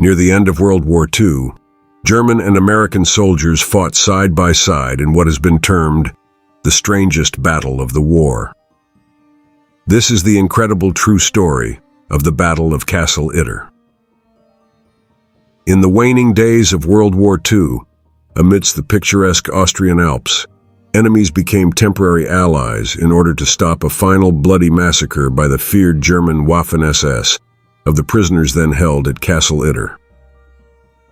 Near the end of World War II, German and American soldiers fought side by side in what has been termed the strangest battle of the war. This is the incredible true story of the Battle of Castle Itter. In the waning days of World War II, amidst the picturesque Austrian Alps, enemies became temporary allies in order to stop a final bloody massacre by the feared German Waffen SS of the prisoners then held at Castle Itter.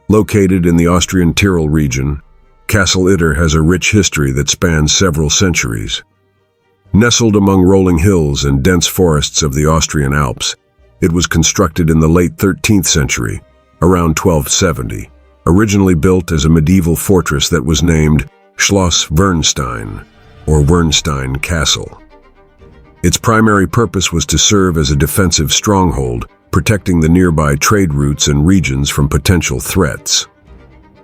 Located in the Austrian Tyrol region, Castle Itter has a rich history that spans several centuries. Nestled among rolling hills and dense forests of the Austrian Alps, it was constructed in the late 13th century, around 1270, originally built as a medieval fortress that was named Schloss Wernstein, or Wernstein Castle. Its primary purpose was to serve as a defensive stronghold, protecting the nearby trade routes and regions from potential threats.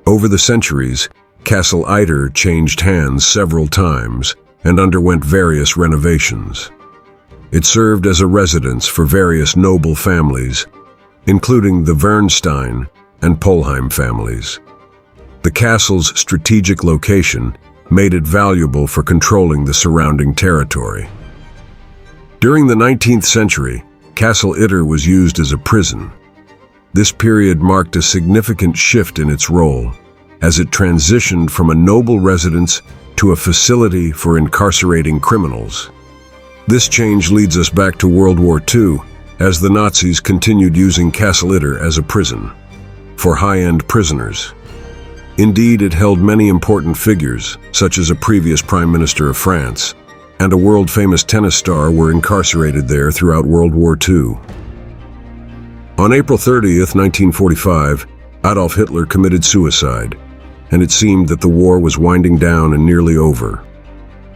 Over the centuries, Castle Itter changed hands several times and underwent various renovations. It served as a residence for various noble families, including the Wernstein and Polheim families. The castle's strategic location made it valuable for controlling the surrounding territory. During the 19th century, Castle Itter was used as a prison. This period marked a significant shift in its role, as it transitioned from a noble residence to a facility for incarcerating criminals. This change leads us back to World War II, as the Nazis continued using Castle Itter as a prison for high-end prisoners. Indeed, it held many important figures, such as a previous Prime Minister of France, and a world-famous tennis star were incarcerated there throughout World War II. On April 30th, 1945, Adolf Hitler committed suicide, and it seemed that the war was winding down and nearly over.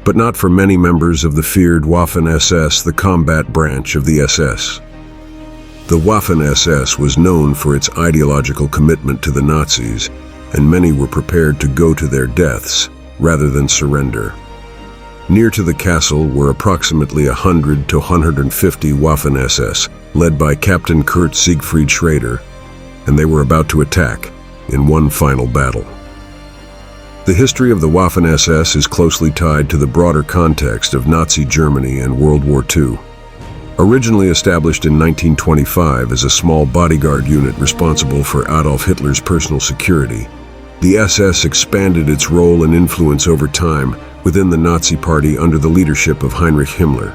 But not for many members of the feared Waffen SS, the combat branch of the SS. The Waffen SS was known for its ideological commitment to the Nazis, and many were prepared to go to their deaths rather than surrender. Near to the castle were approximately 100 to 150 Waffen SS, led by Captain Kurt Siegfried Schrader, and they were about to attack in one final battle. The history of the Waffen SS is closely tied to the broader context of Nazi Germany and World War II. Originally established in 1925 as a small bodyguard unit responsible for Adolf Hitler's personal security, the SS expanded its role and influence over time within the Nazi Party under the leadership of Heinrich Himmler.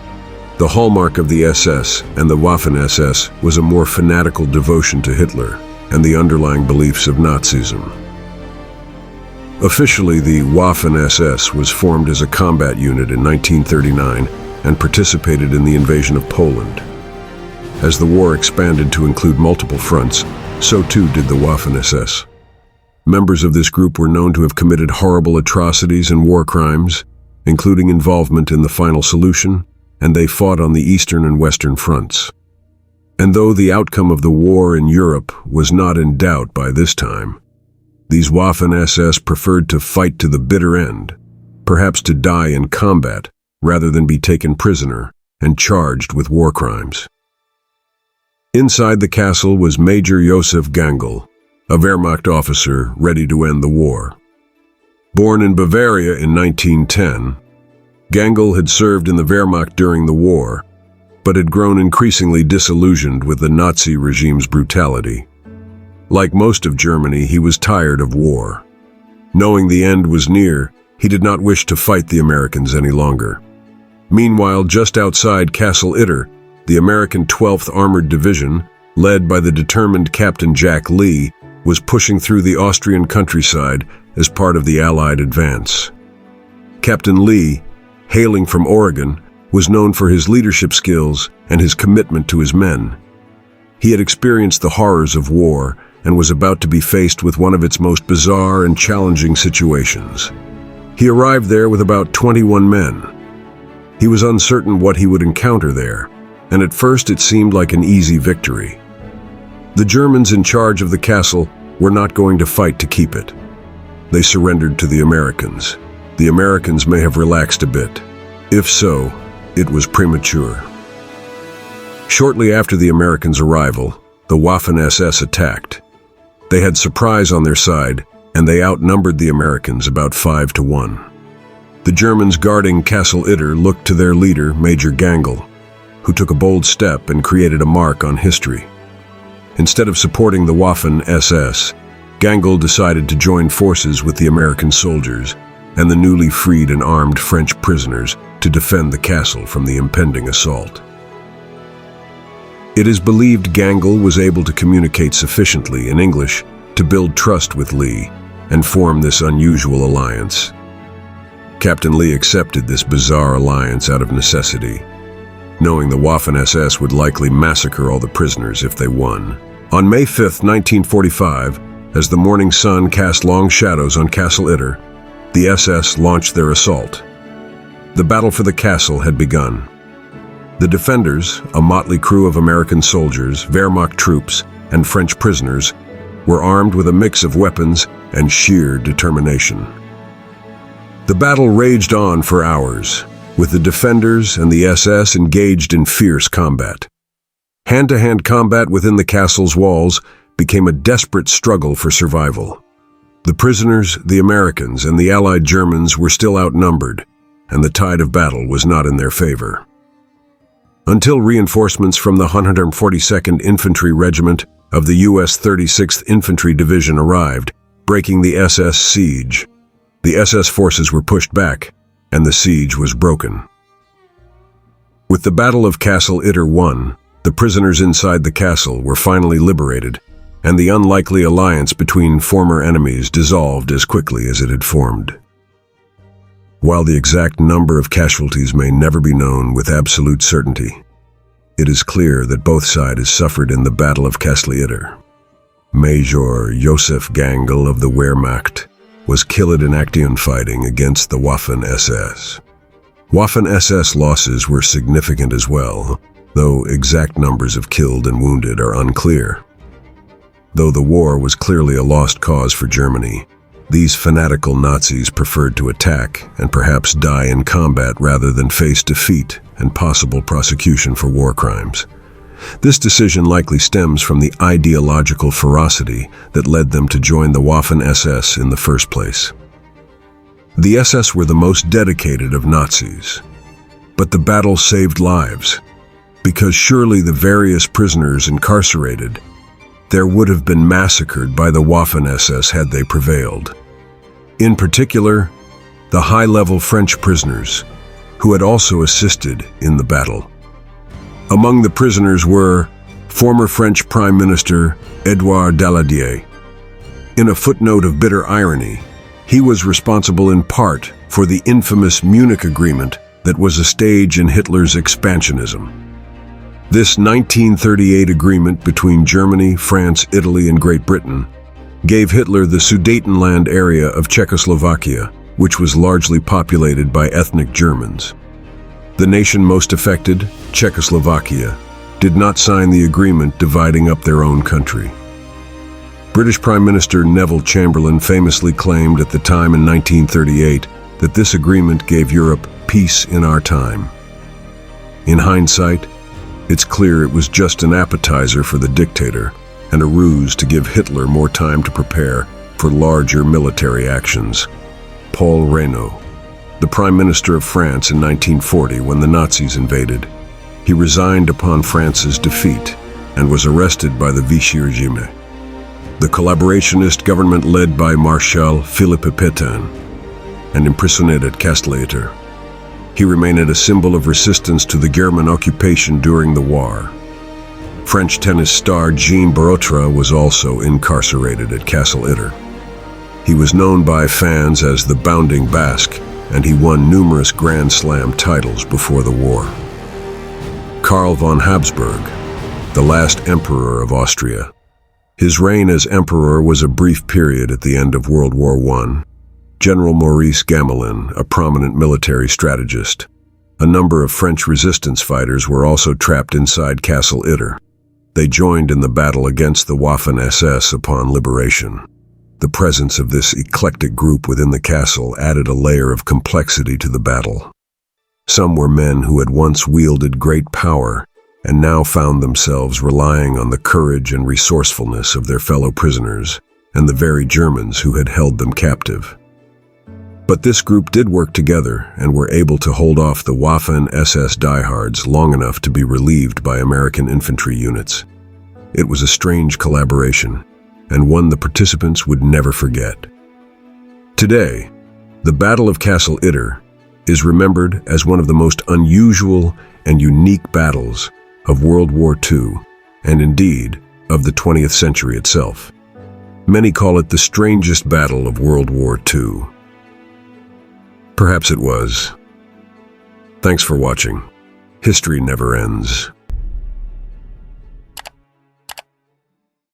The hallmark of the SS and the Waffen SS was a more fanatical devotion to Hitler and the underlying beliefs of Nazism. Officially, the Waffen SS was formed as a combat unit in 1939 and participated in the invasion of Poland. As the war expanded to include multiple fronts, so too did the Waffen SS. Members of this group were known to have committed horrible atrocities and war crimes, including involvement in the final solution, and they fought on the eastern and western fronts. And though the outcome of the war in Europe was not in doubt by this time, these Waffen SS preferred to fight to the bitter end, perhaps to die in combat rather than be taken prisoner and charged with war crimes. Inside the castle was Major Josef Gangl, a Wehrmacht officer ready to end the war. Born in Bavaria in 1910, Gangl had served in the Wehrmacht during the war, but had grown increasingly disillusioned with the Nazi regime's brutality. Like most of Germany, he was tired of war. Knowing the end was near, he did not wish to fight the Americans any longer. Meanwhile, just outside Castle Itter, the American 12th Armored Division, led by the determined Captain Jack Lee, was pushing through the Austrian countryside as part of the Allied advance. Captain Lee, hailing from Oregon, was known for his leadership skills and his commitment to his men. He had experienced the horrors of war and was about to be faced with one of its most bizarre and challenging situations. He arrived there with about 21 men. He was uncertain what he would encounter there, and at first it seemed like an easy victory. The Germans in charge of the castle were not going to fight to keep it. They surrendered to the Americans. The Americans may have relaxed a bit. If so, it was premature. Shortly after the Americans' arrival, the Waffen SS attacked. They had surprise on their side, and they outnumbered the Americans about 5-1. The Germans guarding Castle Itter looked to their leader, Major Gangl, who took a bold step and created a mark on history. Instead of supporting the Waffen SS, Gangl decided to join forces with the American soldiers and the newly freed and armed French prisoners to defend the castle from the impending assault. It is believed Gangl was able to communicate sufficiently in English to build trust with Lee and form this unusual alliance. Captain Lee accepted this bizarre alliance out of necessity, knowing the Waffen SS would likely massacre all the prisoners if they won. On May 5, 1945, as the morning sun cast long shadows on Castle Itter, the SS launched their assault. The battle for the castle had begun. The defenders, a motley crew of American soldiers, Wehrmacht troops, and French prisoners, were armed with a mix of weapons and sheer determination. The battle raged on for hours, with the defenders and the SS engaged in fierce combat. Hand-to-hand combat within the castle's walls became a desperate struggle for survival. The prisoners, the Americans, and the Allied Germans were still outnumbered, and the tide of battle was not in their favor. Until reinforcements from the 142nd Infantry Regiment of the U.S. 36th Infantry Division arrived, breaking the SS siege. The SS forces were pushed back, and the siege was broken. With the Battle of Castle Itter won, the prisoners inside the castle were finally liberated, and the unlikely alliance between former enemies dissolved as quickly as it had formed. While the exact number of casualties may never be known with absolute certainty, it is clear that both sides suffered in the Battle of Castle Itter. Major Josef Gangl of the Wehrmacht was killed in action fighting against the Waffen SS. Waffen SS losses were significant as well, though exact numbers of killed and wounded are unclear. Though the war was clearly a lost cause for Germany, these fanatical Nazis preferred to attack and perhaps die in combat rather than face defeat and possible prosecution for war crimes. This decision likely stems from the ideological ferocity that led them to join the Waffen SS in the first place. The SS were the most dedicated of Nazis, but the battle saved lives, because surely the various prisoners incarcerated there would have been massacred by the Waffen SS had they prevailed. In particular, the high-level French prisoners, who had also assisted in the battle. Among the prisoners were former French Prime Minister Édouard Daladier. In a footnote of bitter irony, he was responsible in part for the infamous Munich Agreement that was a stage in Hitler's expansionism. This 1938 agreement between Germany, France, Italy, and Great Britain gave Hitler the Sudetenland area of Czechoslovakia, which was largely populated by ethnic Germans. The nation most affected, Czechoslovakia, did not sign the agreement dividing up their own country. British Prime Minister Neville Chamberlain famously claimed at the time in 1938 that this agreement gave Europe peace in our time. In hindsight, it's clear it was just an appetizer for the dictator and a ruse to give Hitler more time to prepare for larger military actions. Paul Reynaud, the Prime Minister of France in 1940 when the Nazis invaded, he resigned upon France's defeat and was arrested by the Vichy regime. The collaborationist government led by Marshal Philippe Pétain and imprisoned at Castle Itter. He remained a symbol of resistance to the German occupation during the war. French tennis star Jean Barotra was also incarcerated at Castle Itter. He was known by fans as the Bounding Basque, and he won numerous Grand Slam titles before the war. Karl von Habsburg, the last emperor of Austria. His reign as emperor was a brief period at the end of World War I. General Maurice Gamelin, a prominent military strategist. A number of French resistance fighters were also trapped inside Castle Itter. They joined in the battle against the Waffen SS upon liberation. The presence of this eclectic group within the castle added a layer of complexity to the battle. Some were men who had once wielded great power, and now found themselves relying on the courage and resourcefulness of their fellow prisoners and the very Germans who had held them captive. But this group did work together and were able to hold off the Waffen SS diehards long enough to be relieved by American infantry units. It was a strange collaboration, and one the participants would never forget. Today, the Battle of Castle Itter is remembered as one of the most unusual and unique battles of World War II, and indeed, of the 20th century itself. Many call it the strangest battle of World War II. Perhaps it was. Thanks for watching. History never ends.